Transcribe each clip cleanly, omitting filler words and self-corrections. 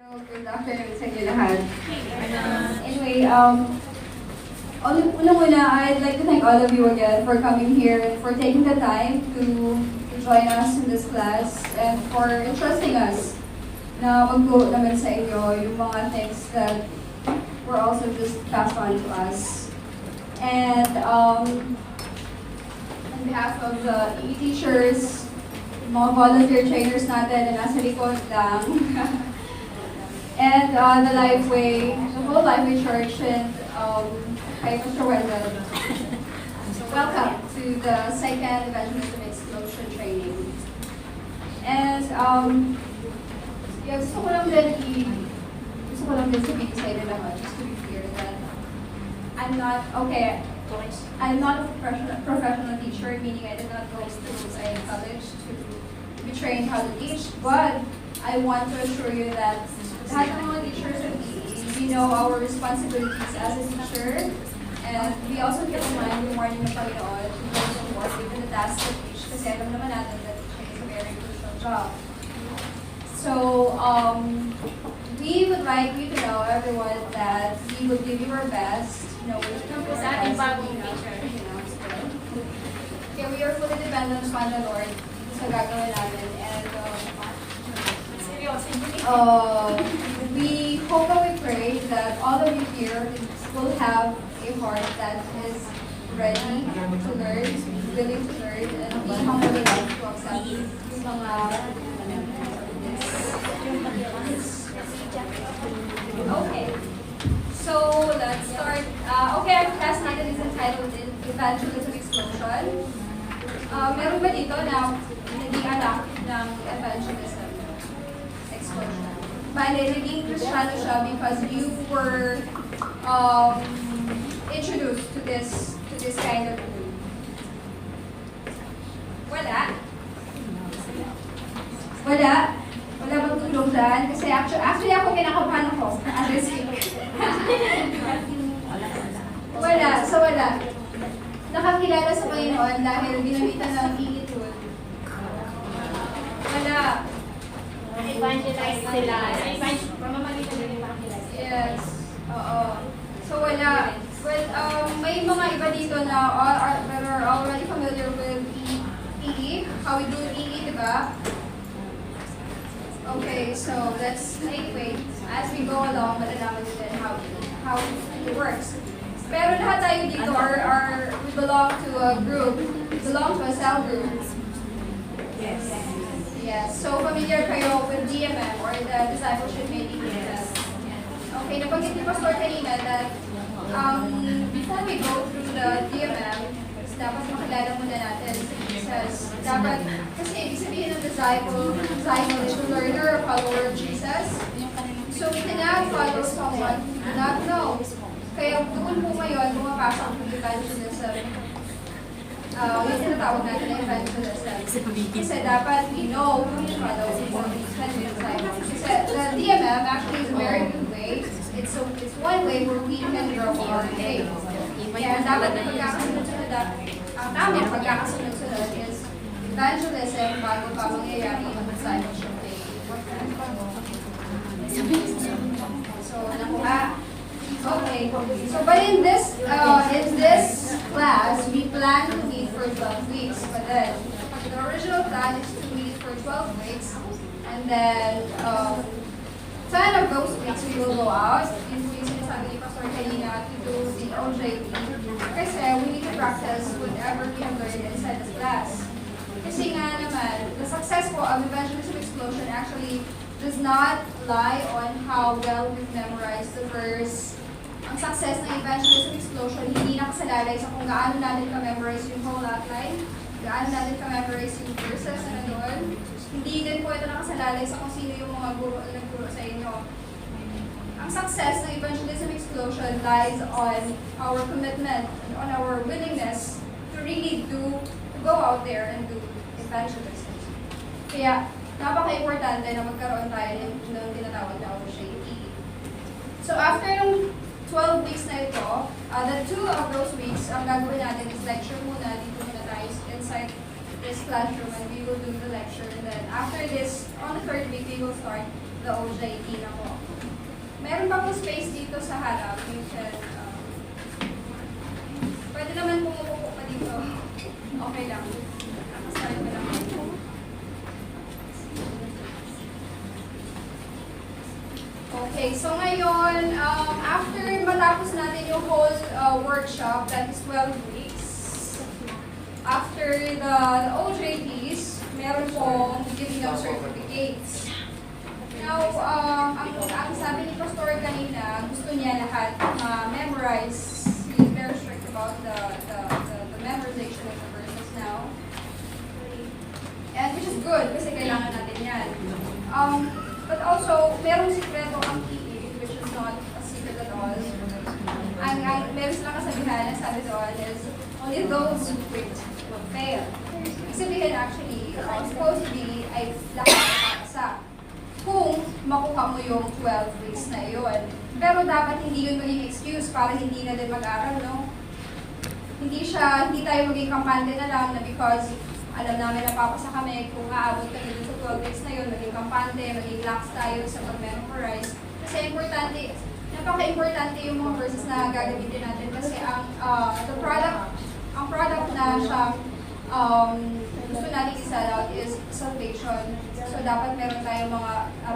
Good afternoon sa inyo lahat. Anyway, una-una, I'd like to thank all of you again for coming here and for taking the time to join us in this class and for entrusting us na mag-go naman sa inyo yung mga things that were also just passed on to us. And on behalf of the EV teachers, mga volunteer trainers natin na nasa likod lang, and the Lifeway, the whole Lifeway Church, and hi, Mr. Wendell. So welcome to the second Evangelism Explosion training. And yeah, gusto ko lang din sabihin sa inyo naman, just to be clear, that I'm not a professional teacher, meaning I did not go to a college to be trained how to teach, but I want to assure you that lahat ng mga teachers at we know our responsibilities as a teacher, and we also keep in mind yung warning ng Panginoon to those who are given the task to teach, kasi alam naman natin that teaching is a very crucial job. So, we would like you to know, everyone, that we will give you our best. You know, we we are fully dependent upon the Lord sa gagawin namin, and we hope and we pray that all of you here will have a heart that is ready to learn, willing to learn, and be humble enough to accept yung mga Okay, so let's start. Okay, our class natin is entitled Evangelism Explosion. Meron ba dito na naging anak ng evangelism explosion? Bale, naging Kristiyano siya because you were introduced to this kind of group. Wala? Wala bang tulong dyan? Kasi actually ako kinakabahan ako as I speak. Wala. Nakakilala sa Panginoon dahil ginamitan ng EV2. Wala. Evangelize sila. Pamamalitan din evangelize. Yes. Oo. So wala. Well, may mga iba dito na are already familiar with EE. How we do EE, diba? Okay, so anyway, as we go along, malalaman nyo din how it works. Pero lahat tayo dito we belong to a group, belong to a cell group. Yes. Yes. So familiar kayo with DMM or the discipleship making process. Okay, nabanggit ni Pastor kanina that before we go through the DMM, dapat makilala muna natin si Jesus. Dapat, kasi ibig sabihin ng disciple is a learner or follower of Jesus. So we cannot follow someone we do not know. Kaya doon po ngayon, pumapasok yung evangelism. Yung tinatawag natin na evangelism. Kasi dapat we know who to follow before we can be disciples. Kasi the DMM actually is a very good way. It's one way where we can grow our faith. Kaya dapat na ang tamang pagkakasunod-sunod is evangelism bago pa mangyayari yung discipleship faith. So, nakuha. Okay. So, but in this class, we plan to meet for 12 weeks. But then, the original plan is to meet for 12 weeks. And then, 10 of those weeks we will go out. Yung sinasabi ni Pastor kanina to do the OJT. Kasi we need to practice whatever we have learned inside this class. Kasi nga naman, the success po of Evangelism Explosion actually does not lie on how well we've memorized the verse. Ang success ng Evangelism Explosion hindi nakasalalay sa kung gaano natin ka-memorize yung whole outline, gaano natin ka-memorize yung verses na nandoon. Hindi din po ito nakasalalay sa kung sino yung mga guro na nagturo sa inyo. Ang success ng Evangelism Explosion lies on our commitment and on our willingness to really to go out there and do evangelism. Kaya, napaka-importante na magkaroon tayo ng tinatawag na OJT. So after yung 12 weeks na ito, the 2 of those weeks, ang gagawin natin is lecture muna, dito muna tayo inside this classroom and we will do the lecture. And then after this, on the third week, we will start the OJT na po. Meron pa po space dito sa harap. You can, pwede naman pumupo pa dito. Okay lang. Start ko lang. Okay, so ngayon, after matapos natin yung whole workshop, that is 12 weeks, after the OJTs, meron pong giving out certificates. Now, ang sabi ni Pastor kanina, gusto niya lahat memorize. He's very strict about the memorization of the verses now. And which is good, kasi kailangan natin yan. But also, merong sikreto ang PE, which is not a secret at all. Meron silang kasabihan, ang sabi doon is, only those who quit will fail. Ibig sabihin actually, supposedly, ay lahat nakakasa kung makuha mo yung 12 weeks na yun. Pero dapat hindi yun maging excuse para hindi na din mag-aral, no? Hindi tayo maging kampante na lang na because alam namin na papasa kami kung aabot kami dun sa 12 weeks na yun, maging kampante, maging lax tayo sa pag-memorize. Kasi importante, napaka-importante yung mga verses na gagamitin natin kasi ang product na siya gusto natin isa out is salvation. So dapat meron tayong mga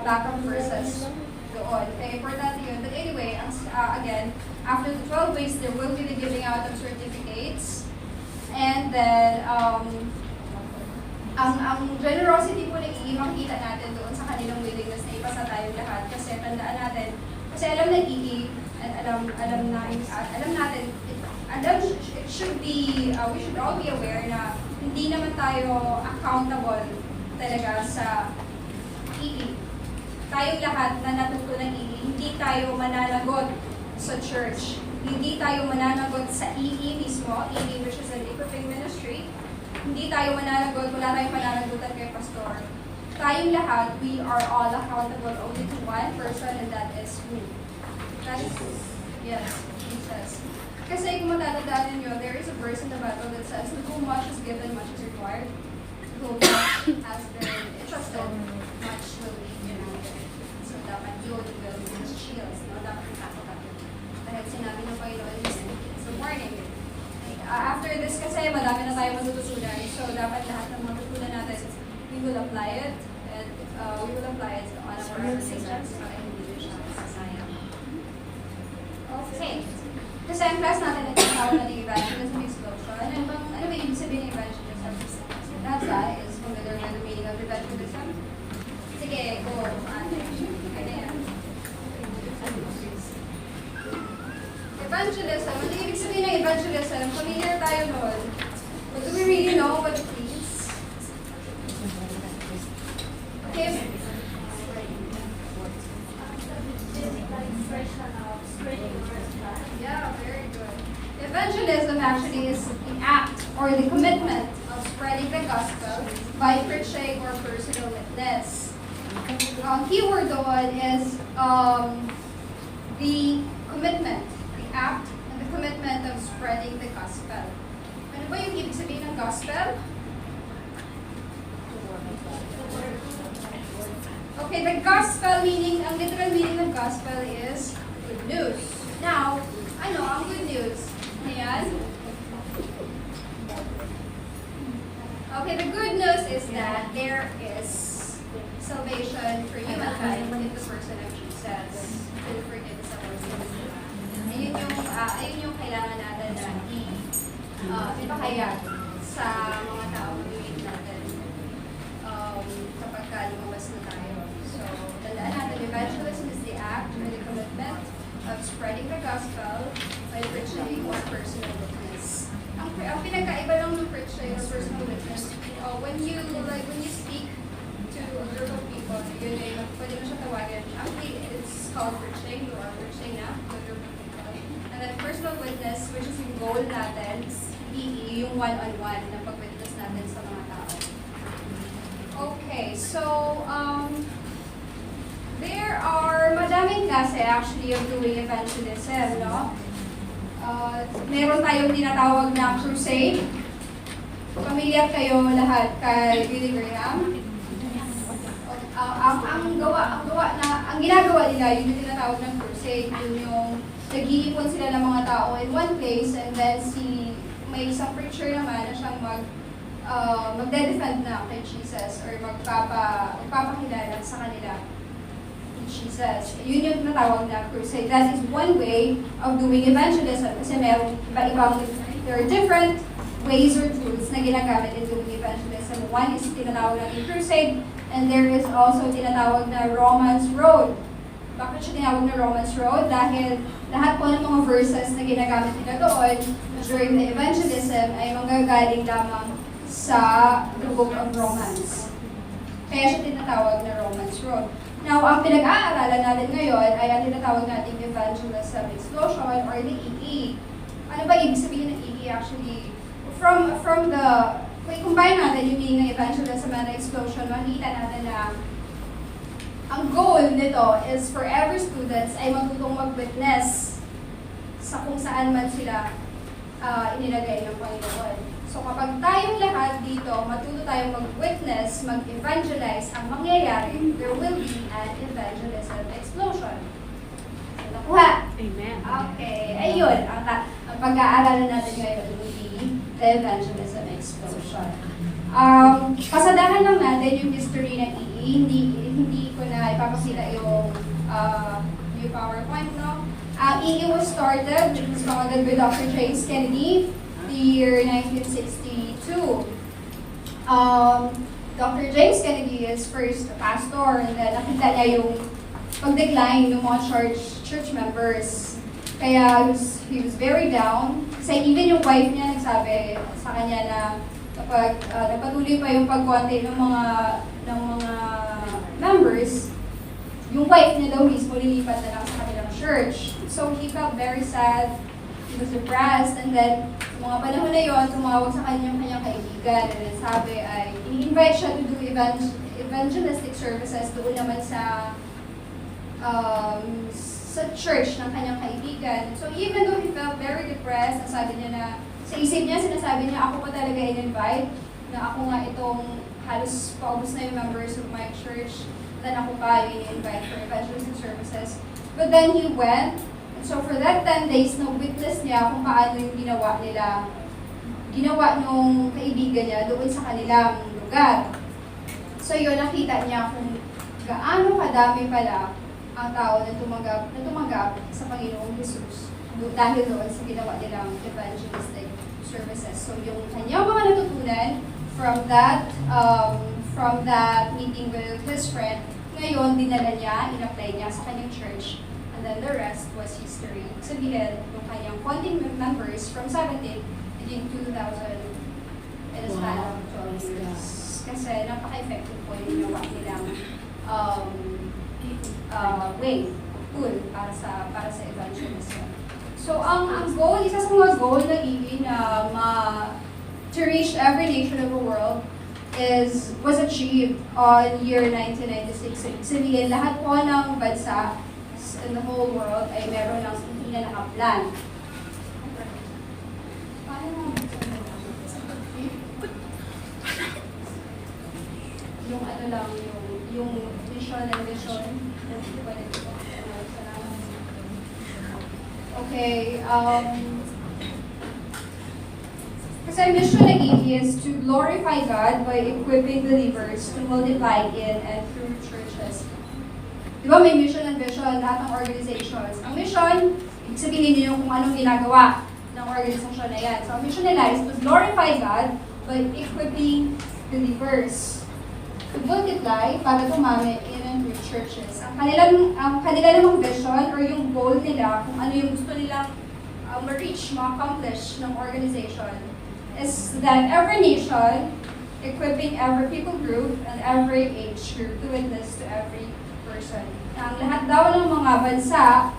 backup verses doon. Kaya importante yun. But anyway, again, after the 12 weeks, there will be the giving out of certificates. And then, ang generosity po ng EE, makikita natin doon sa kanilang willingness na ipasa tayong lahat. Kasi tandaan natin, kasi alam ng EE, it should be, we should all be aware na hindi naman tayo accountable talaga sa EE. Tayong lahat na natuto ng EE, hindi tayo mananagot sa church. Hindi tayo mananagot sa EE mismo, EE which is an equipping ministry. Hindi tayo mananagot, wala tayong pananagutan kay Pastor. Tayong lahat, we are all accountable only to one person and that is who? That is who? Yes, Jesus. Kasi kung matatandaan ninyo, there is a verse in the Bible that says, to whom much is given, much is required. To whom much has been entrusted, much will be given. So dapat yun will be his shields, no? Dapat nakakatabi. Dahil sinabi ng Panginoon, it's a warning. After this kasi, madami na tayo matututunan. So dapat lahat ng matutunan natin, we will apply it. And we will apply it on our organizations para hindi siya sasayang. Okay. Kasi ang class natin ay tinatawag natin Evangelism Explosion. Ano ba ibig sabihin ng Evangelism? So that's why is familiar with the meaning of Evangelism. Sige, go. Evangelism. Ano ibig sabihin ng evangelism? Familiar tayo noon. But do we really know what it means? Okay. Yeah, very good. Evangelism actually is the act or the commitment of spreading the gospel by preaching or personal witness. Keyword doon is the commitment, the act and the commitment of spreading the gospel. Ano ba yung ibig sabihin ng gospel? Okay, the gospel meaning, ang literal meaning of gospel is good news. Now, ano ang good news? Ayan. Okay, the good news is that there is salvation for humankind in the person of Jesus. And forgiveness of our sins. Ayun yung kailangan natin na ipahayag sa mga tao na natin kapag lumabas na tayo. So, tandaan natin, evangelism is the act or the commitment of spreading the gospel by preaching or personal witness. Ang pinagkaiba lang ng preaching or personal witness, when you speak to a group of people, yun ay pwede mo siya tawagin. Actually, it's called preaching or preaching na to a group of people. And then personal witness, which is yung goal natin, EE, yung one-on-one na pag-witness natin sa mga tao. Okay, so, there are madaming klase actually of doing evangelism, no? Meron tayong tinatawag na crusade. Pamilyar kayo lahat kay Billy Graham. Ang ginagawa nila, yun yung tinatawag ng crusade, yun yung nag-iipon sila ng mga tao in one place, and then may isang preacher naman na siyang magde-defend na kay Jesus or magpapakilala sa kanila kay Jesus. Yun yung tinatawag na crusade. That is one way of doing evangelism kasi merong iba-ibang, there are different ways or tools na ginagamit in doing evangelism. One is tinatawag na crusade, and there is also tinatawag na Romance Road. Bakit siya tinawag na Romance Road? Dahil lahat po ng mga verses na ginagamit nila doon during the evangelism ay manggagaling lamang sa the book of Romans. Kaya siya tinatawag na Romance Road. Now, ang pinag-aaralan natin ngayon ay ang tinatawag nating Evangelism Explosion or the EE. Ano ba ibig sabihin ng EE actually? From the, combine natin yung meaning ng evangelism and explosion, makikita natin na ang goal nito is for every students ay matutong mag-witness sa kung saan man sila inilagay ng Panginoon. So kapag tayong lahat dito, matuto tayong mag-witness, mag-evangelize, ang mangyayari, there will be an evangelism explosion. So nakuha? Amen. Okay, ayun. Ang pag-aaralan natin ngayon will be the evangelism explosion. Pasadahan lang natin yung history ng EE. Hindi ko na ipapakita yung PowerPoint, no? EE was started, it was founded by Dr. James Kennedy, the year 1962. Dr. James Kennedy is first a pastor, and then nakita niya yung pag-decline ng mga church members. Kaya he was very down. Kasi even yung wife niya nagsabi sa kanya na kapag nagpatuloy pa yung pagkonti ng mga members, yung wife niya daw mismo lilipat na lang sa kanilang church. So he felt very sad, he was depressed, and then mga panahon na yun, tumawag sa kanyang kaibigan, and then sabi ay, ini-invite siya to do evangelistic services doon naman sa church ng kanyang kaibigan. So even though he felt very depressed, sabi niya na, sa isip niya, sinasabi niya, ako pa talaga in-invite, na ako nga itong halos paubos na yung members of my church, then ako pa in-invite for evangelistic services. But then he went, and so for that 10 days, na-witness niya kung paano yung ginawa nung kaibigan niya doon sa kanilang lugar. So yun, nakita niya kung gaano kadami pala ang tao na tumanggap sa Panginoong Jesus dahil doon sa ginawa nilang evangelistic services. So yung kanyang mga natutunan from that meeting with his friend, ngayon dinala niya, in-apply niya sa kanyang church, and then the rest was history. Sabihin, yung kanyang founding members from 17 naging 2,000 in a span of 12 years. Kasi napaka-effective po yung ginawa nilang tool para sa evangelism. So ang goal, isa sa mga goal ng EV na to reach every nation of the world was achieved on year 1996. Sabihin, lahat po ng bansa in the whole world ay meron ng EV na nakaplan. Yung ano lang, yung vision and vision. Okay, kasi ang mission ng EV is to glorify God by equipping believers to multiply in and through churches. Di ba may mission and vision, lahat ng organizations. Ang mission, ibig sabihin niyo kung anong ginagawa ng organisasyon na yan. So ang mission nila is to glorify God by equipping believers to multiply para tumami in and through churches. Ang kanila namang vision or yung goal nila, kung ano yung gusto nilang ma-reach, ma-accomplish ng organization, is that every nation, equipping every people group and every age group to witness to every person. Ang lahat daw ng mga bansa,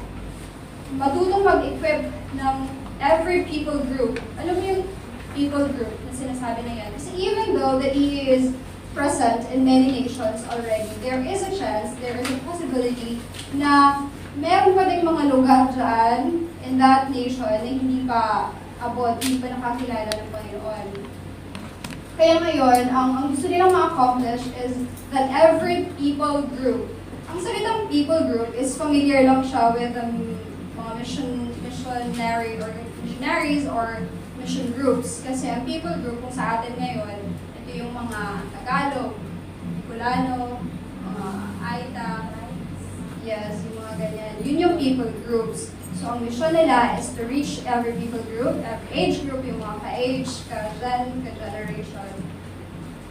matutong mag-equip ng every people group. Alam mo yung people group na sinasabi na yan? Kasi even though that he is present in many nations already, there is a chance, there is a possibility na meron pa din mga lugar dyan in that nation na hindi pa abot, hindi pa nakakilala ng Panginoon. Kaya ngayon, ang gusto nilang ma-accomplish is that every people group, ang salitang people group is familiar lang siya with mga missionary or missionaries or mission groups. Kasi ang people group kung sa atin ngayon, ito yung mga Tagalog, Bicolano, mga Aita, yes, yung mga ganyan. Yun yung people groups. So, ang mission nila is to reach every people group, every age group, yung mga ka-age, ka-gen, ka-generation,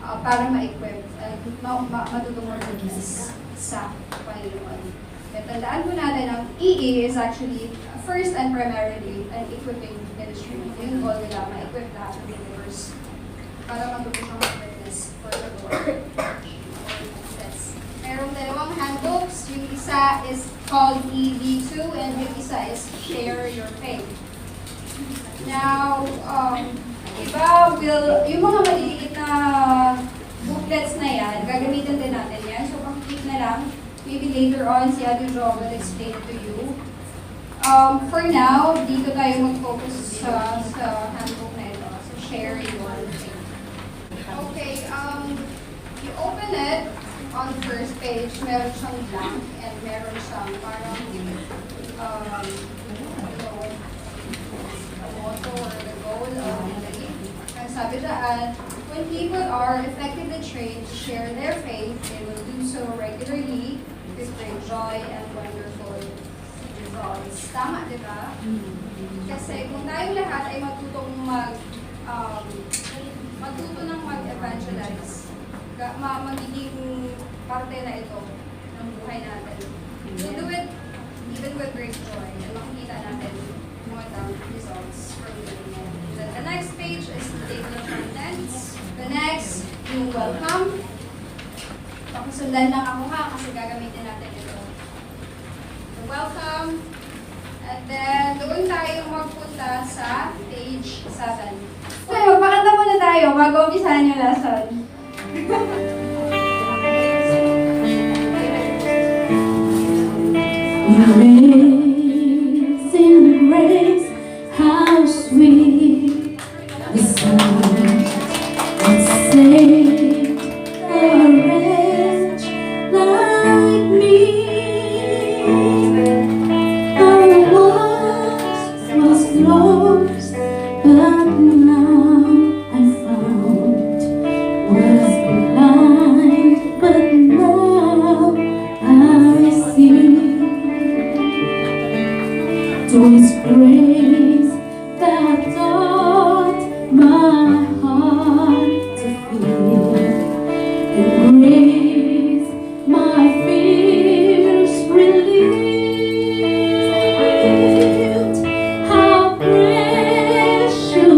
para ma-equip at matutong mag-witness sa Panginoon. At tandaan po natin, ang EE is actually first and primarily an equipping ministry. Yung goal nila, ma-equip lahat ng believers para matutong mag-witness for the Lord. Merong dalawang handbooks. Yung isa is called EV2 and yung isa is Share Your Faith. Now, yung mga maliliit na booklets na yan, gagamitin din natin yan. So, pag-click na lang, maybe later on, si Ate Jo will explain to you. For now, dito tayo mag-focus sa handbook na ito. So, Share Your Faith. Okay, you open it. On the first page, meron siyang blank and meron siyang parang the motto or the goal of the ang sabi dyan, when people are effectively trained to share their faith, they will do so regularly with great joy and wonderful results. Tama, di ba? Kasi kung tayong lahat ay matutong matuto ng mag-evangelize, magiging parte na ito ng buhay natin. We'll do it even with great joy and makikita natin mga results from doing it. Then the next page is the table of contents. The next, yung welcome. Pakisundan lang ako ha kasi gagamitin natin ito. The welcome. And then, doon tayo magpunta sa page 7. So, magpakanta muna tayo bago umpisahan yung lesson. Amazing grace, how sweet the sound that saved a wretch like me. I was lost, but now I'm found. Was blind, but now I see. Twas grace that taught my heart to feel, and grace my fears relieved. How preciously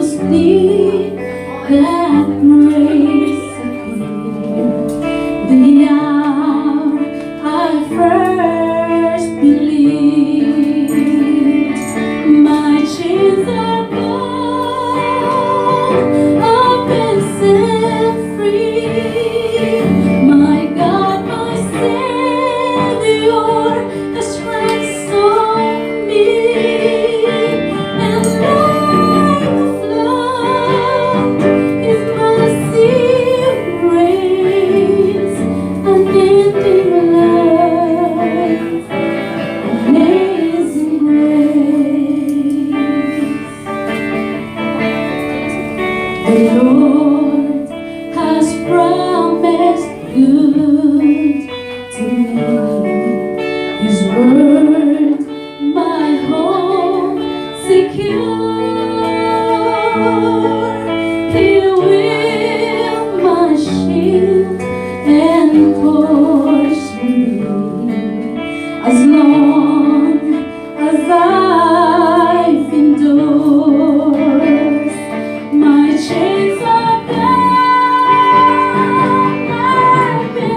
that grace appeared the hour I first believed. My chains are gone, I've been set free. My God, my Savior has ransomed me. And like a flood, His mercy reigns, unending love, amazing grace. The Lord has promised good to me. His word, my hope secure. He will my shield and course me as long as I've endured. My chains are gone, I've been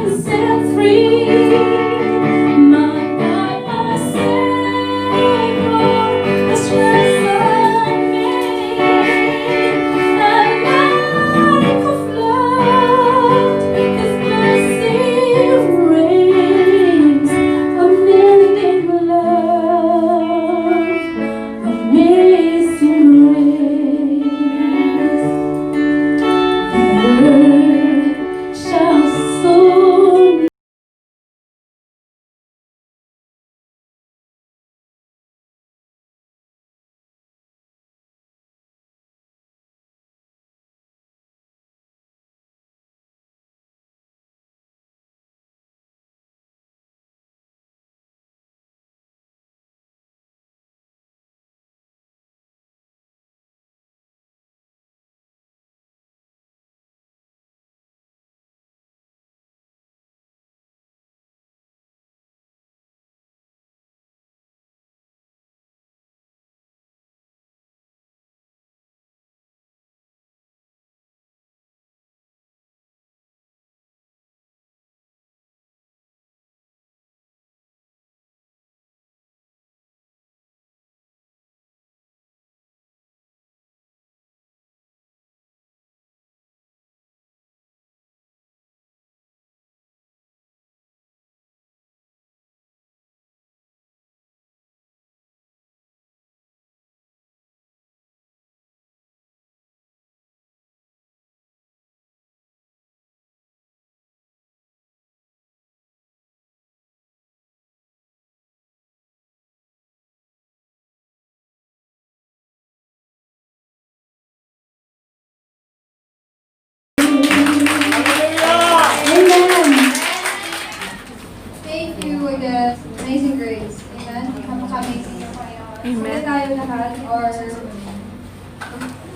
lahat are,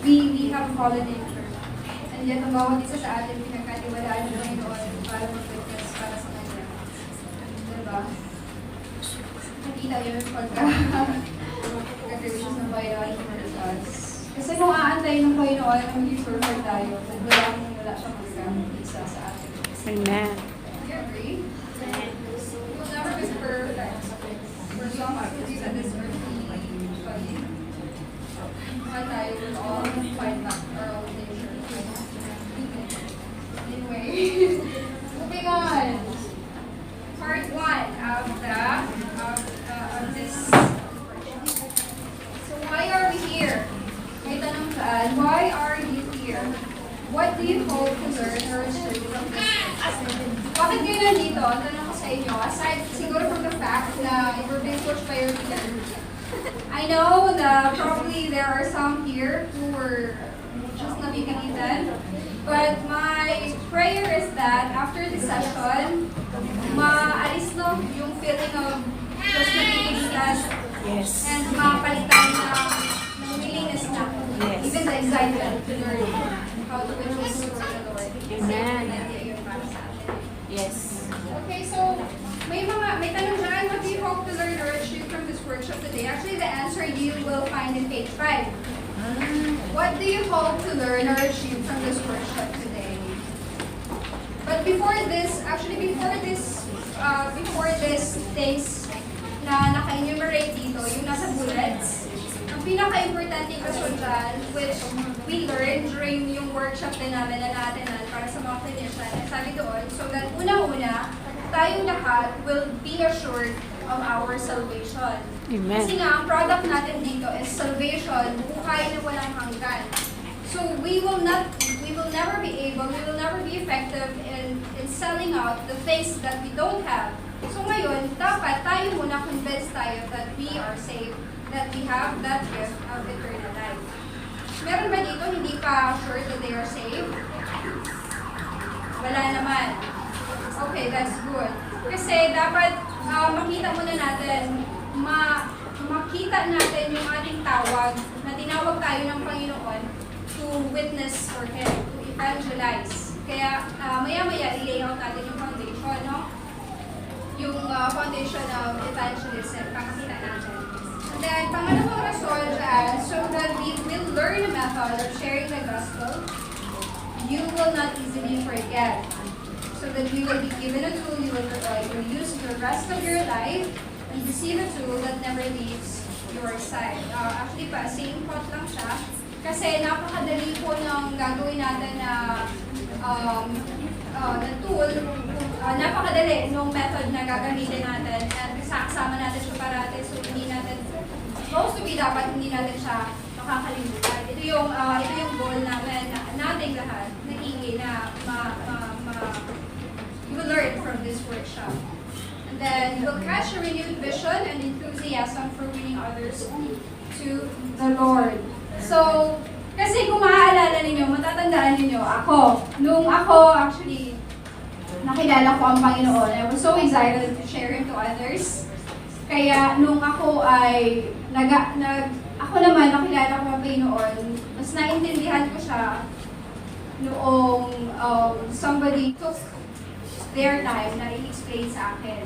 we have fallen nature. And yet, ang bawat isa sa atin, pinagkatiwalaan ng Panginoon para mag-witness para sa Kanya. Diba? Nakita yun pagka-gracious ng Panginoon towards us. Kasi kung aantay ng Panginoon na maging perfect tayo, wala siyang magkakita sa atin. Amen. Do you agree? We'll never be perfect. For some activities at this earthly body, tayo will all find back our own nature. Anyway, moving on. Part 1 of this. So why are we here? May tanong saan, why are you here? What do you hope to learn or achieve from this course? Bakit kayo nandito? Tanong ko sa inyo, aside siguro from the fact na you were being pushed by your leader. I know that probably there are some here who were just nabigalitan, but my prayer is that after this session, maalis no yung feeling of just nabigalitan Yes. and mapalitan ng willingness na, Yes. even the excitement to learn how to witness to the Lord. Amen. Kasi yun para sa atin. Yes. Okay, so may tanong dyan, what do you hope to learn or achieve from this workshop today? Actually, the answer you will find in page 5. What do you hope to learn or achieve from this workshop today? But before this things na naka-enumerate dito, yung nasa bullets, ang pinaka-importante question dyan, which we learned during yung workshop din namin na naatinan para sa mga clinician, sabi doon, so that unang-una, tayong lahat will be assured of our salvation. Amen. Kasi nga, ang product natin dito is salvation, buhay na walang hanggan. So we will never be effective in selling out the things that we don't have. So ngayon, dapat tayo muna convinced tayo that we are saved, that we have that gift of eternal life. Meron ba dito hindi pa sure that they are saved? Wala naman. Okay, that's good. Kasi dapat makita muna natin, makita natin yung ating tawag na tinawag tayo ng Panginoon to witness for Him, to evangelize. Kaya maya-maya i-lay out natin yung foundation, no? Yung foundation of evangelism, pakakita natin. And then, pangalawang rason dyan, so that we will learn a method of sharing the gospel, you will not easily forget. So that you will be given a tool you will use the rest of your life and receive a tool that never leaves your side. Actually pa, same thought lang siya. Kasi napakadali po ng gagawin natin na tool. Napakadali nung method na gagamitin natin at kasama natin siya parati. So hindi natin, supposed to be dapat hindi natin siya makakalimutan. Ito yung goal namin, nating lahat, na hingin na you will learn from this workshop. And then you will catch a renewed vision and enthusiasm for winning others to the Lord. So, kasi kung maaalala ninyo, matatandaan ninyo, nung ako actually nakilala ko ang Panginoon, I was so excited to share Him to others. Kaya nung ako ay, ako naman nakilala ko ang Panginoon, mas naintindihan ko siya noong somebody took their time na i-explain sa akin.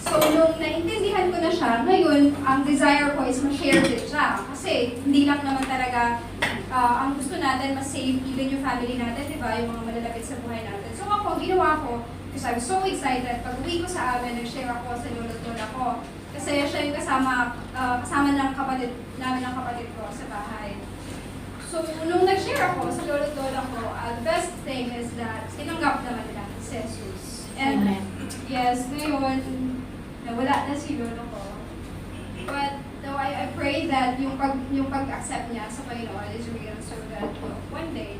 So, nung naintindihan ko na siya, ngayon, ang desire ko is ma-share din siya. Kasi, hindi lang naman talaga ang gusto natin, ma-save even yung family natin, di ba? Yung mga malalapit sa buhay natin. So, ako, ang ginawa ko, because I was so excited, pag uwi ko sa amin, nag-share ako sa lolo-lola ko. Kasi siya yung kasama ng kapatid ko sa bahay. So, nung nag-share ako sa lolo-lola ko, the best thing is that tinanggap naman nila si Jesus. And Amen. yes, ngayon, nawala na si lolo ko. But no, I pray that yung pag-accept niya sa Panginoon is real so that one day,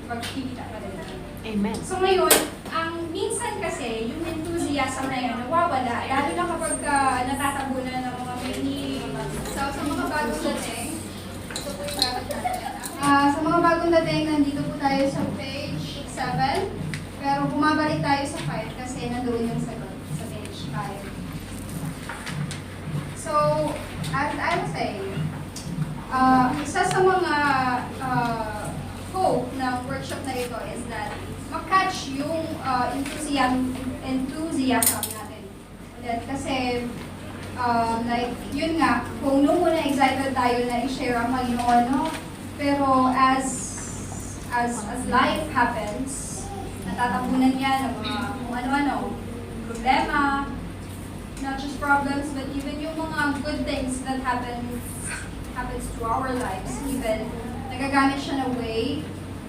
magkikita pa din natin. Amen. So ngayon, ang minsan kasi, yung enthusiasm na yan, nawawala. Lalo na kapag natatabunan ng mga mini. So sa mga bagong dating, ito po yung bagong dating. Sa mga bagong dating, nandito po tayo sa page 7. Pero bumabalik tayo sa 5 kasi nandoon yung sagot sa page 5. So, as I was saying, isa sa mga hope ng workshop na ito is that makatch yung enthusiasm natin. Ulit, kasi like, yun nga, kung nung una excited tayo na i-share ang Panginoon, no? Pero as life happens, natatapunan niya ng mga kung ano-ano, problema, not just problems, but even yung mga good things that happens to our lives, even nagagamit siya na way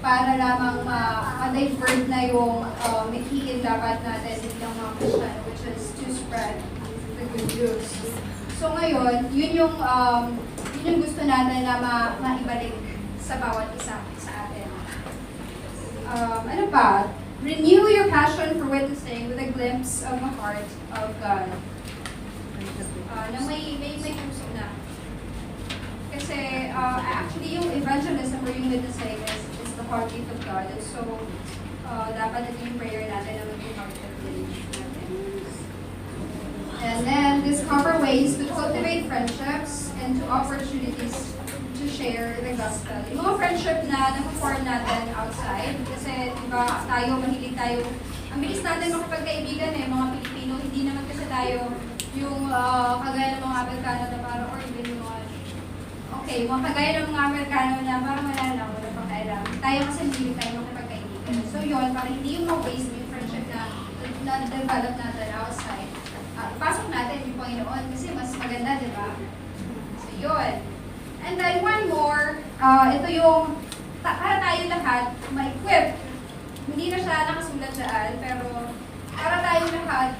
para lamang ma-divert na yung makikin dapat natin bilang mga Christian, which is to spread the good news. So ngayon, yun yung gusto natin na maibalik sa bawat isa sa atin. Ano pa? Renew your passion for witnessing with a glimpse of the heart of God. Na may puso na. Kasi actually yung evangelism or yung witnessing is the heartbeat of God. And so, dapat ito yung prayer natin na maging heartbeat natin. And then, discover ways to cultivate friendships and to opportunities to share the gospel. Yung mga friendship na nag-form natin outside, kasi diba mahilig tayo, ang bilis natin makapagkaibigan mga Pilipino, hindi naman kasi tayo yung kagaya ng mga Amerikano na parang, or even yung mga kagaya ng mga Amerikano na parang wala pang kailang. Tayo kasi hindi tayo makapagkaibigan. So yun, parang hindi yung waste yung friendship na develop natin outside. Pasok natin yung Panginoon kasi mas maganda, di ba? So yun. And then one more, ito yung para tayo lahat ma-equip. Hindi na siya nakasulat dyan, pero para tayo lahat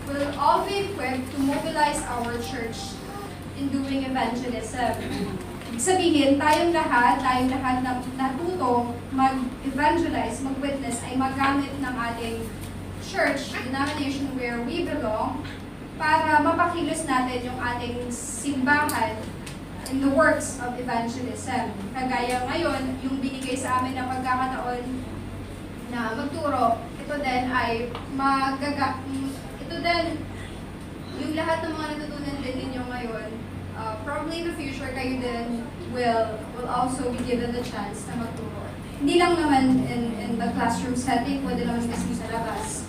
will all be equipped to mobilize our church in doing evangelism. Ibig sabihin, tayong lahat na natutong mag-evangelize, mag-witness, ay magamit ng ating church, denomination where we belong, para mapakilos natin yung ating simbahan in the works of evangelism. Kagaya ngayon, yung binigay sa amin na pagkakataon na magturo, ito din ay ito din, yung lahat ng mga natutunan din ninyo ngayon, probably in the future kayo din will also be given the chance na magturo. Hindi lang naman in the classroom setting, pwede naman kasi sa labas.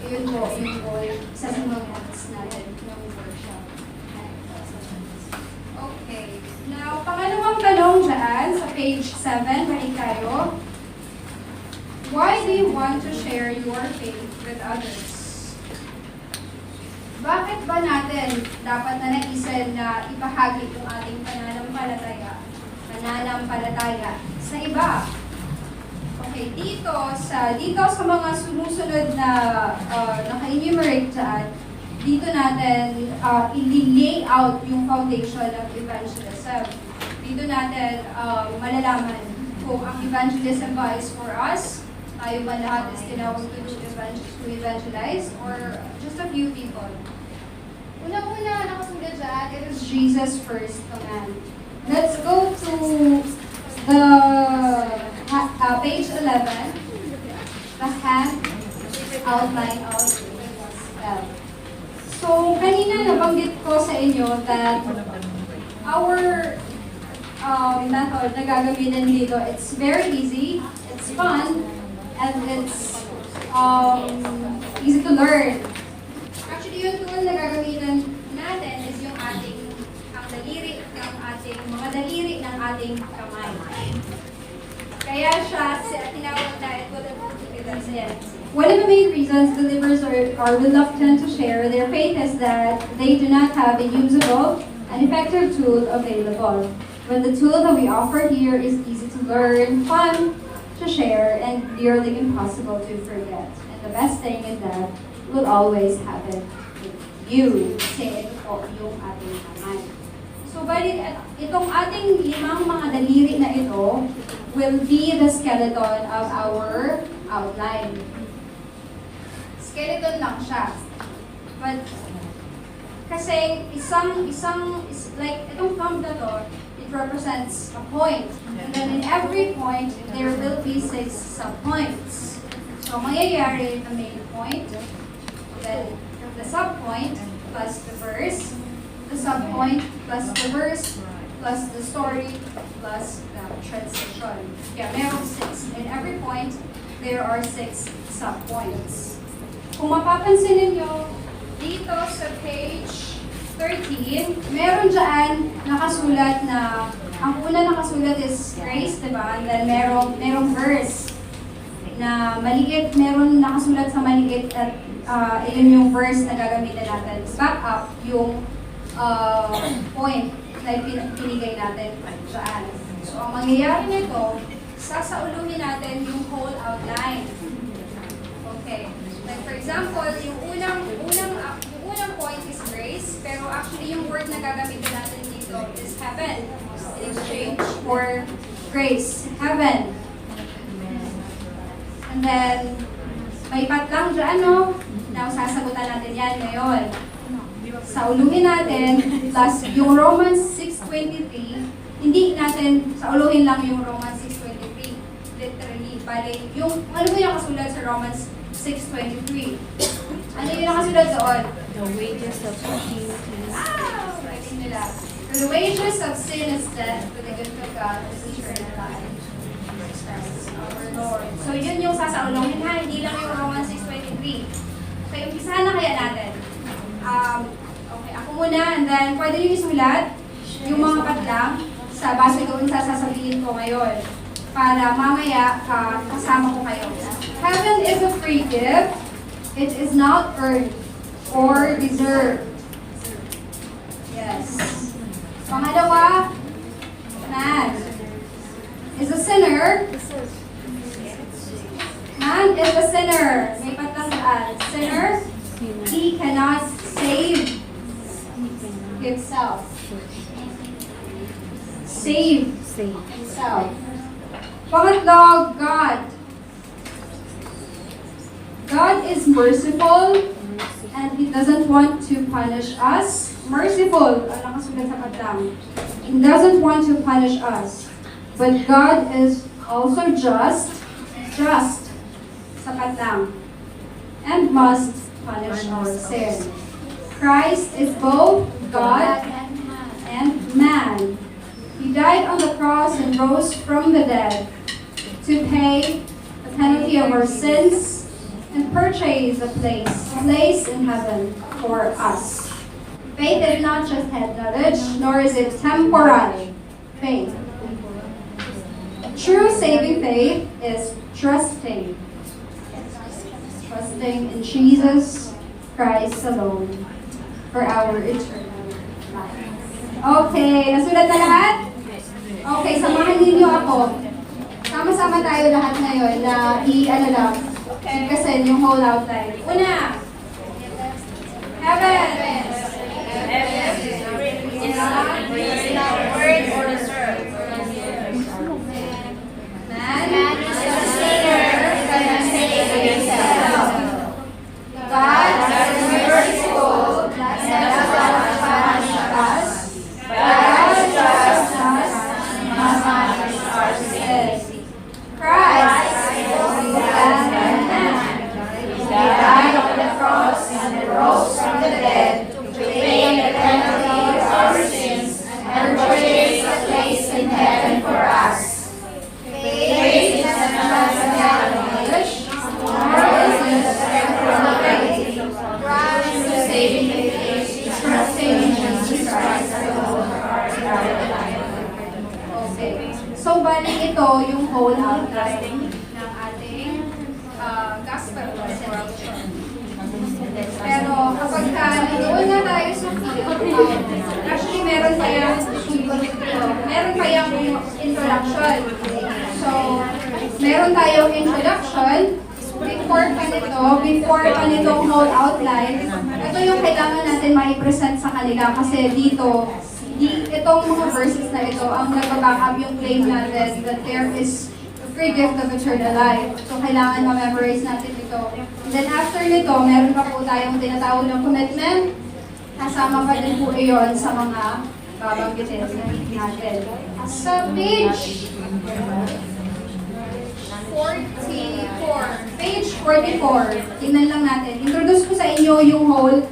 Yun po, isa sa mga points natin ng workshop. Okay. Now, pangalawang tanong dyan sa page 7, balik tayo. Why do you want to share your faith with others? Bakit ba natin dapat na naisin na ipahagi yung ating pananampalataya sa iba? Okay, dito sa mga sumusunod na naka-enumerate dyan, dito natin i-lay out yung foundation of evangelism. Dito natin malalaman kung ang evangelism ba is for us, tayo ba lahat is tinawag to evangelize, or just a few people. Una-una nakasulat dyan, it is Jesus' first command. Let's go to the page 11, the hand outline of gospel. So, kanina nabanggit ko sa inyo that our method na gagamitin dito, it's very easy, it's fun, and it's easy to learn. Actually, yung tool na gagamitin natin is yung mga daliri ng ating kamay. Kaya siya tinawag na ito the one of the main reasons believers are reluctant to share their faith is that they do not have a usable and effective tool available. When the tool that we offer here is easy to learn, fun to share, and nearly impossible to forget. And the best thing is that we'll always have it with you. Say ito po yung ating kamay. So, bali, itong ating limang mga daliri na ito will be the skeleton of our outline. Skeleton lang siya. But, kasi like, itong thumb na to, it represents a point. And then in every point, there will be 6 sub-points. So, mangyayari the main point, then the sub-point plus the verse, the sub-point plus the verse, plus the story, plus the transition. Kaya merong 6. In every point, there are 6 subpoints. Kung mapapansin ninyo, dito sa page 13, meron dyan nakasulat na, ang una nakasulat is grace, diba? And then merong verse na maliit, meron nakasulat sa maliit at iyon yung verse na gagamitin natin. Back up yung point na pinigay natin dyan. So, ang mangyayari nito, sasauluhin natin yung whole outline. Okay. Like for example, yung unang point is grace, pero actually yung word na gagamitin natin dito is heaven. In exchange for grace. Heaven. And then, may patlang dyan, no? Now, sasagutan natin yan ngayon. Sauluhin natin, plus yung Romans 6:23, hindi natin sauluhin lang yung Romans 6:23, literally. Bale, yung, ano ba yung kasulat sa Romans 6:23? Ano yung nakasulat doon? The wages of sin is... Writing nila. For the wages of sin is death, but the gift of God is eternal life. Christ our Lord. So yun yung sasauluhin ha, hindi lang yung Romans 6:23. Okay, umpisahan na kaya natin. Okay, ako muna, and then pwede nyo isulat yung mga patlang sa base doon sa sasabihin ko ngayon para mamaya kasama ko kayo. Heaven is a free gift. It is not earned or deserved. Yes. Pangalawa, man is a sinner. Man is a sinner. May patlang daan. Sinner, he cannot save himself. Save himself. Pangatlo, God. God is merciful and He doesn't want to punish us. Merciful, ang nakasulat sa patlang. He doesn't want to punish us. But God is also just sa patlang, and must punish our sin. Christ is both God and man. He died on the cross and rose from the dead to pay the penalty of our sins and purchase a place in heaven for us. Faith is not just head knowledge, nor is it temporal faith. True saving faith is trusting in Jesus Christ alone for our eternal life. Okay, nasulat na lahat? Okay, samahan ninyo ako. Sama-sama tayo lahat ngayon na lang, kasi yung whole outline. Una, heaven. Is not word or deserved. Man is a sinner cannot save himself. God is merciful and does not punish us, but out of justice must punish our sins. Christ is both God and man. He died on the cross and rose from the dead to pay the penalty of our sins and purchase a place in heaven for us. Faith is not a knowledge, nor is it a temporal faith. True saving faith is trusting in Jesus Christ alone for our life. Okay. So, bali ito yung whole outline ng ating gospel presentation. Pero kapag doon na tayo sa actually meron kayang introduction. So, meron tayong introduction before pa nitong whole outline. Ito yung kailangan natin ma-present sa kanila kasi dito, itong mga verses na ito ang nag-back up yung claim natin that there is a free gift of eternal life. So, kailangan ma-memorize natin ito. And then after nito, meron pa po tayong tinatawag ng commitment. Kasama pa din po iyon sa mga babanggitin natin. Sa page 44, tingnan lang natin. Introduce ko sa inyo yung whole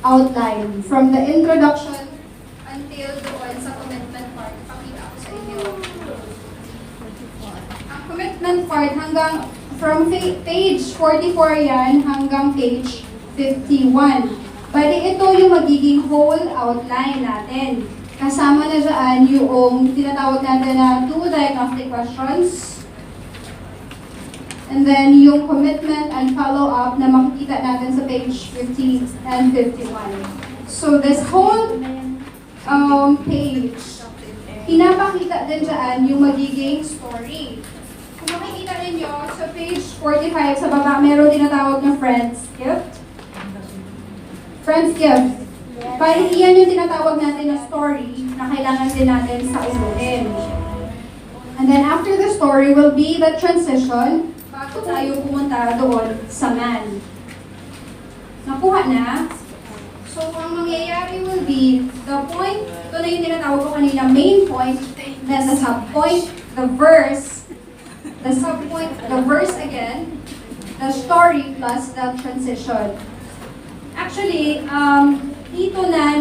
outline from the introduction until doon sa commitment commitment part hanggang from page 44 yan hanggang page 51. Bali, ito yung magiging whole outline natin. Kasama na dyan yung tinatawag natin na 2 diagnostic questions. And then yung commitment and follow-up na makikita natin sa page 50 and 51. So this whole page, pinapakita din dyan yung magiging story. Kung makikita ninyo, sa page 45 sa baba, meron tinatawag na friend's gift. Friend's gift. Bali, iyan yung tinatawag natin na story na kailangan din natin sa ulitin. And then after the story will be the transition bago tayo pumunta doon sa man. Nakuha na? So, ang mangyayari will be the point, ito na yung tinatawag ko kanina, main point, then the subpoint, the verse, the subpoint, the verse again, the story plus the transition. Actually, dito na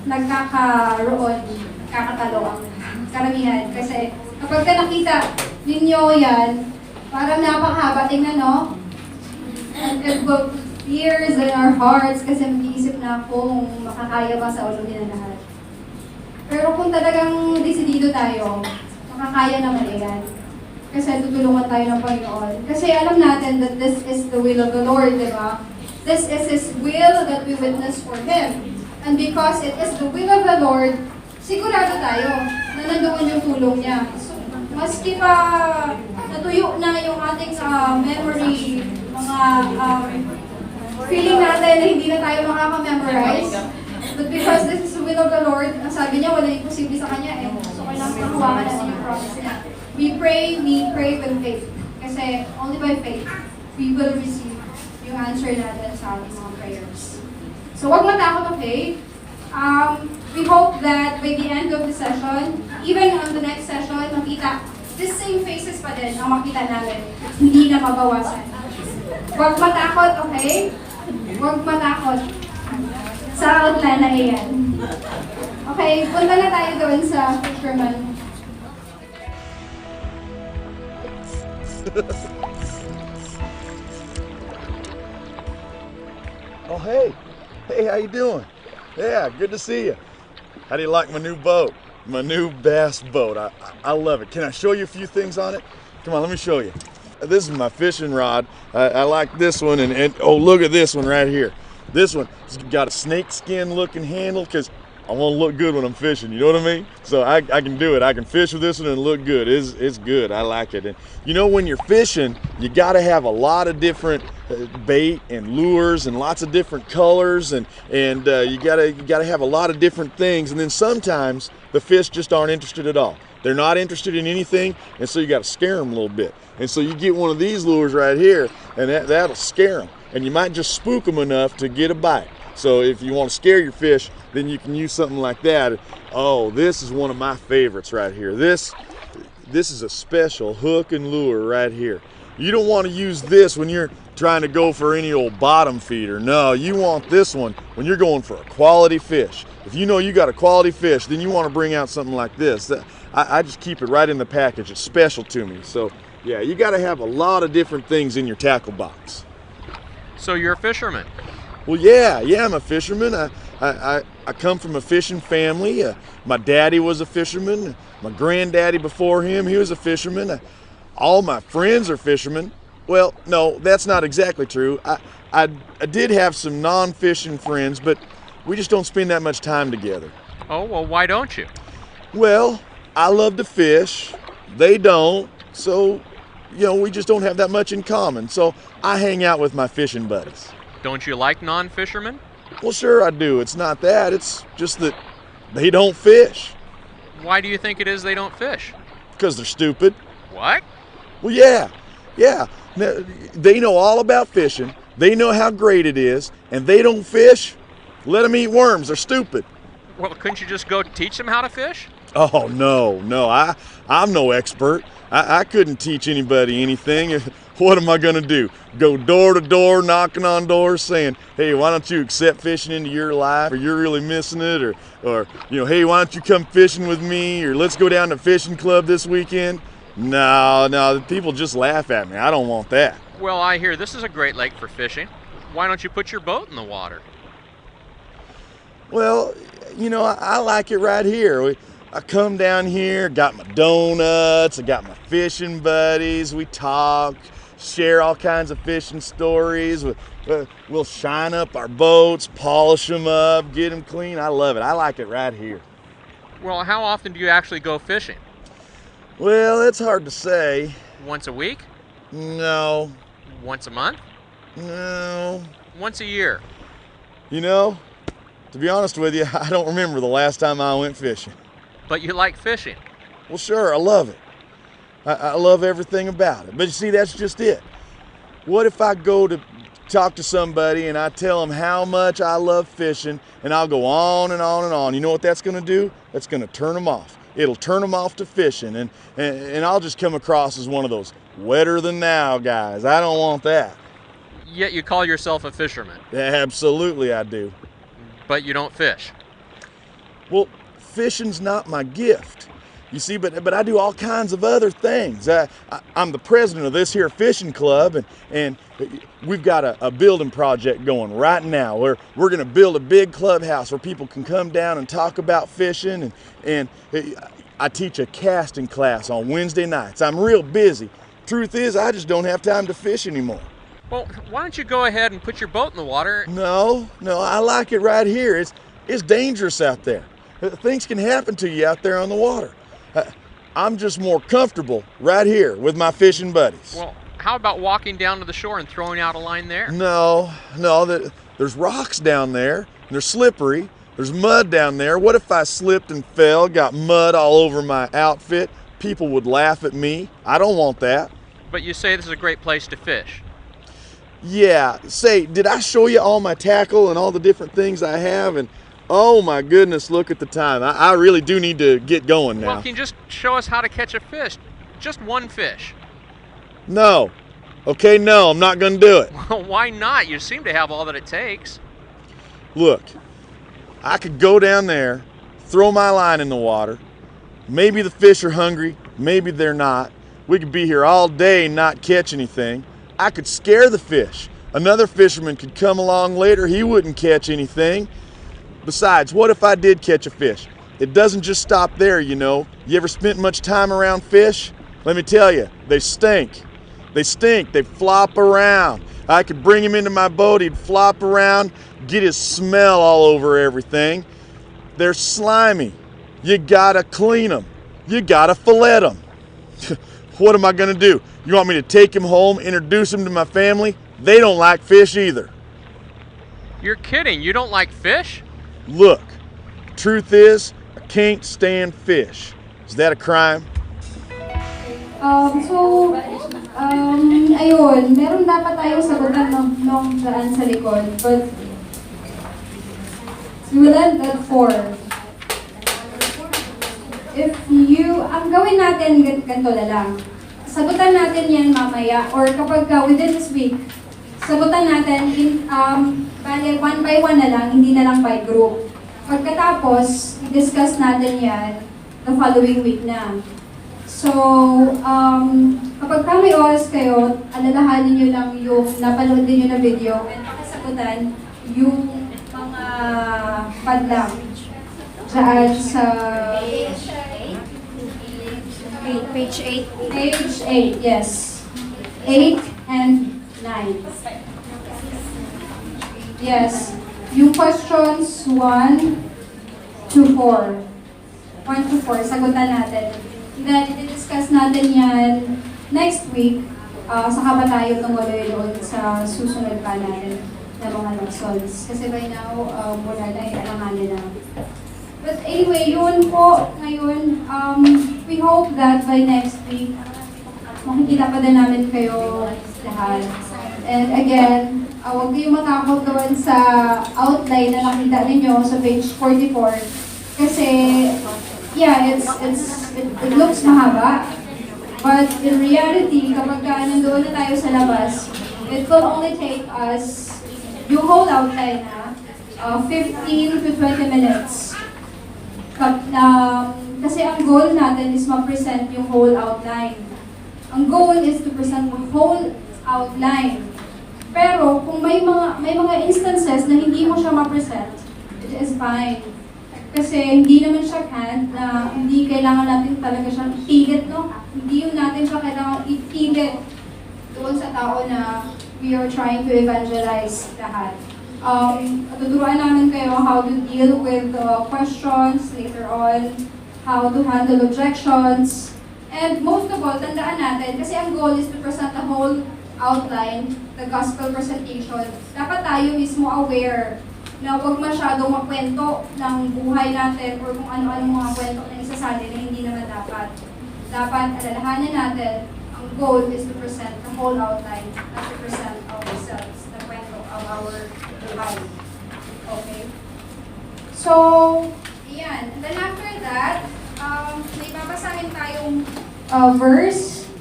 nagkakaroon, kakatalo ang karamihan. Kasi kapag nakita ninyo yan, parang napakahaba. Tingnan, no? And it will tears in our hearts kasi mag-iisip na kung makakaya ba sa ulunin na lahat. Pero kung talagang desidido tayo, makakaya naman yan. Kasi tutulungan tayo ng Panginoon. Kasi alam natin that this is the will of the Lord, di ba? This is His will that we witness for Him. And because it is the will of the Lord, sigurado tayo na nandoon yung tulong niya. So, maski pa natuyo na yung ating memory, mga feeling natin na hindi na tayo makaka-memorize, but because this is the will of the Lord, ang sabi niya, wala imposible sa Kanya eh. So, kailangan makuhakan natin yung promise niya. We pray with faith. Kasi only by faith, we will receive yung answer natin sa ating mga prayers. So, huwag matakot, okay? We hope that by the end of the session, even on the next session, makita, this same faces pa din ang makita namin. Hindi na mabawasan. Huwag matakot, okay? Huwag matakot sa outline na iyan. Okay, punta na tayo doon sa fisherman. Oh, hey. Hey, how you doing? Yeah, good to see you. How do you like my new boat? My new bass boat. I love it. Can I show you a few things on it? Come on, let me show you. This is my fishing rod. I like this one, and oh, look at this one right here. This one's got a snake skin looking handle because I want to look good when I'm fishing, you know what I mean? So I can do it. I can fish with this one and look good. It's good. I like it. And you know, when you're fishing, you got to have a lot of different bait and lures and lots of different colors, and you gotta have a lot of different things. And then sometimes the fish just aren't interested at all. They're not interested in anything, and so you got to scare them a little bit. And so you get one of these lures right here, and that'll scare them. And you might just spook them enough to get a bite. So if you want to scare your fish, then you can use something like that. Oh, this is one of my favorites right here. This is a special hook and lure right here. You don't want to use this when you're trying to go for any old bottom feeder. No, you want this one when you're going for a quality fish. If you know you got a quality fish, then you want to bring out something like this. I just keep it right in the package. It's special to me. So yeah, you got to have a lot of different things in your tackle box. So you're a fisherman? Well, yeah, I'm a fisherman. I come from a fishing family. My daddy was a fisherman. My granddaddy before him, he was a fisherman. All my friends are fishermen. Well, no, that's not exactly true. I did have some non-fishing friends, but we just don't spend that much time together. Oh, well, why don't you? Well, I love to fish. They don't. So, you know, we just don't have that much in common. So I hang out with my fishing buddies. Don't you like non-fishermen? Well, sure I do. It's not that. It's just that they don't fish. Why do you think it is they don't fish? Because they're stupid. What? Well, yeah. They know all about fishing. They know how great it is, and they don't fish. Let them eat worms. They're stupid. Well, couldn't you just go teach them how to fish? Oh, no. I'm no expert. I couldn't teach anybody anything. What am I going to do? Go door to door, knocking on doors saying, hey, why don't you accept fishing into your life, or you're really missing it, or you know, hey, why don't you come fishing with me, or let's go down to fishing club this weekend? No, the people just laugh at me. I don't want that. Well, I hear this is a great lake for fishing. Why don't you put your boat in the water? Well, I like it right here. I come down here, got my donuts, I got my fishing buddies, we talk, share all kinds of fishing stories. We'll shine up our boats, polish them up, get them clean. I love it. I like it right here. Well, how often do you actually go fishing? Well, it's hard to say. Once a week? No. Once a month? No. Once a year? To be honest with you, I don't remember the last time I went fishing. But you like fishing. Well, sure, I love it. I love everything about it. But you see, that's just it. What if I go to talk to somebody and I tell them how much I love fishing, and I'll go on and on and on? You know what that's going to do? That's going to turn them off. It'll turn them off to fishing, and I'll just come across as one of those wetter than thou guys. I don't want that. Yet you call yourself a fisherman. Absolutely, I do. But you don't fish. Well, fishing's not my gift. You see, but I do all kinds of other things. I'm the president of this here fishing club, and we've got a building project going right now where we're going to build a big clubhouse where people can come down and talk about fishing, and I teach a casting class on Wednesday nights. I'm real busy. Truth is, I just don't have time to fish anymore. Well, why don't you go ahead and put your boat in the water? No, I like it right here. It's dangerous out there. Things can happen to you out there on the water. I'm just more comfortable right here with my fishing buddies. Well, how about walking down to the shore and throwing out a line there? No, there's rocks down there, and they're slippery. There's mud down there. What if I slipped and fell, got mud all over my outfit? People would laugh at me. I don't want that. But you say this is a great place to fish. Yeah, say, did I show you all my tackle and all the different things I have? And oh my goodness, look at the time. I really do need to get going now. Well, can you just show us how to catch a fish? Just one fish. No. Okay, no, I'm not going to do it. Well, why not? You seem to have all that it takes. Look, I could go down there, throw my line in the water. Maybe the fish are hungry, maybe they're not. We could be here all day and not catch anything. I could scare the fish. Another fisherman could come along later, he wouldn't catch anything. Besides, what if I did catch a fish? It doesn't just stop there, you know. You ever spent much time around fish? Let me tell you, they stink. They stink, they flop around. I could bring him into my boat, he'd flop around, get his smell all over everything. They're slimy. You gotta clean them. You gotta fillet them. What am I gonna do? You want me to take him home, introduce him to my family? They don't like fish either. You're kidding, you don't like fish? Look, truth is, I can't stand fish. Is that a crime? Ayun, meron dapat tayong sagutan nung daan sa likod, but we will end at 4. Ang gawin natin, ganito na lang. Sagutan natin yan mamaya, or kapag within this week, sagutan natin, bale, 1 by 1 na lang, hindi na lang by group. Pagkatapos, i-discuss natin yan the following week na. So, kapag may oras kayo, alalahanin nyo lang yung napanood din nyo na video and makasagutan yung mga padlang dyan sa Page 8. page 8, yes. 8 and 9. Yes. Yung questions 1 to 4. 1 to 4, sagutan natin. Then, i-discuss natin yan next week. Saka ba tayo tumuloy doon sa susunod pa natin na mga lessons. Kasi by now, wala na, alanganin na. But anyway, yun po ngayon. We hope that by next week, makikita pa din namin kayo lahat. And again, huwag kayong matakot doon sa outline na nakita ninyo sa page 44. Kasi, yeah, it looks mahaba. But in reality, kapag nandoon na tayo sa labas, it will only take us, yung whole outline na, 15 to 20 minutes. Kasi ang goal natin is ma-present yung whole outline. Ang goal is to present the whole outline. Pero kung may mga instances na hindi mo siya ma-present, it is fine. Kasi hindi naman siya canned na hindi kailangan natin talaga siyang ipilit, no? Hindi yun natin siya kailangan ipilit doon sa tao na we are trying to evangelize lahat. Tuturuan namin kayo how to deal with questions later on, how to handle objections, and most of all, tandaan natin, kasi ang goal is to present the whole outline, the gospel presentation. Dapat tayo mismo aware na huwag masyadong makwento ng buhay natin or kung ano-ano mga kwento na isasalin na hindi naman dapat. Dapat alalahanin natin, ang goal is to present the whole outline, not to present ourselves, the kwento of our buhay. Okay? So, yan. And then after that, may babasahin tayong verse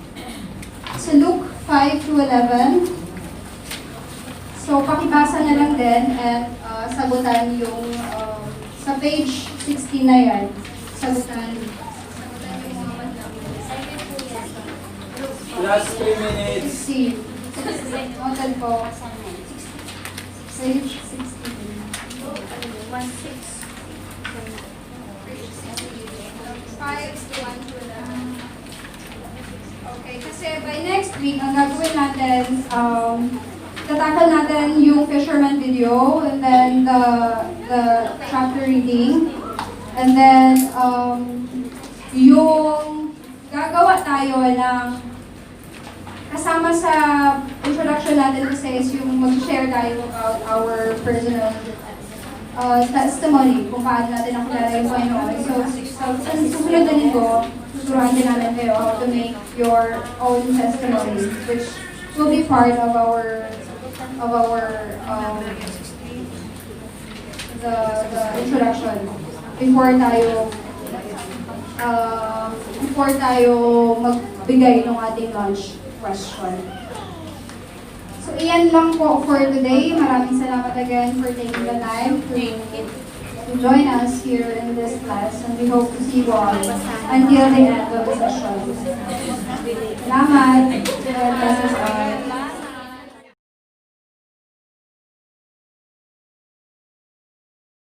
sa Luke 5 to 11. So, pakibasa na lang din at sagutan yung sa page 16 na yan. Sagutan yung mga madlang. Last 3 minutes. 16. Noted po. Page 16. 5 to 1 to 11. Okay, kasi by next week, ang gagawin natin, tatakal natin yung fisherman video, and then the chapter reading, and then yung gagawa tayo ng kasama sa introduction natin kasi is yung mag-share tayo about our personal testimony, kung paano natin nakilala yung Panginoon. So, sa susunod na linggo, tuturuan din namin kayo how to make your own testimony, which will be part of our the introduction before tayo magbigay ng ating lunch question. So, iyan lang po for today. Maraming salamat again for taking the time to join us here in this class, and we hope to see you all until the end of the session. Salamat. God bless us all.